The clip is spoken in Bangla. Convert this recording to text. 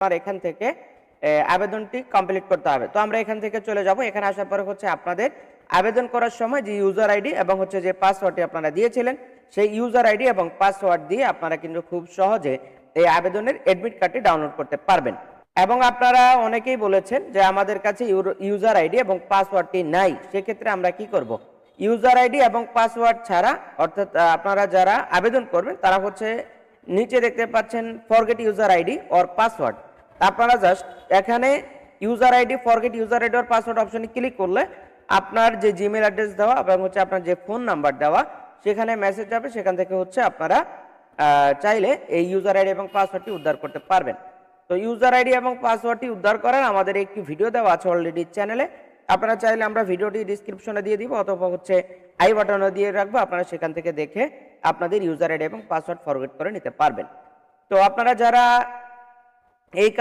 আপনার এখান থেকে আবেদনটি কমপ্লিট করতে হবে। তো আমরা এখান থেকে চলে যাব। এখানে আসার পরে হচ্ছে আপনাদের আবেদন করার সময় যে ইউজার আইডি এবং হচ্ছে যে পাসওয়ার্ডটি আপনারা দিয়েছিলেন, সেই ইউজার আইডি এবং পাসওয়ার্ড দিয়ে আপনারা কিন্তু খুব সহজে এই আবেদনের অ্যাডমিট কার্ডটি ডাউনলোড করতে পারবেন। এবং আপনারা অনেকেই বলেছেন যে আমাদের কাছে ইউজার আইডি এবং পাসওয়ার্ডটি নাই, সেক্ষেত্রে আমরা কি করব? ইউজার আইডি এবং পাসওয়ার্ড ছাড়া, অর্থাৎ আপনারা যারা আবেদন করবেন তারা হচ্ছে নিচে দেখতে পাচ্ছেন forget user ID or password. আপনারা জাস্ট এখানে user ID, forget user ID or password অপশনে ক্লিক করলে আপনার যে জিমেল অ্যাড্রেস দেওয়া এবং হচ্ছে আপনার যে ফোন নাম্বার দেওয়া সেখানে মেসেজ যাবে, সেখান থেকে হচ্ছে আপনারা চাইলে এই ইউজার আইডি এবং পাসওয়ার্ডটি উদ্ধার করতে পারবেন। তো ইউজার আইডি এবং পাসওয়ার্ডটি উদ্ধার করার আমাদের একটি ভিডিও দেওয়া আছে অলরেডি চ্যানেলে, আপনারা চাইলে আমরা ভিডিওটি ডিসক্রিপশনে দিয়ে দিব অথবা হচ্ছে আই বাটনও দিয়ে রাখবো, আপনারা সেখান থেকে দেখে আপনাদের ইউজার আইডি এবং পাসওয়ার্ড ফরগেট করে নিতে পারবেন। তো আপনারা যারা এই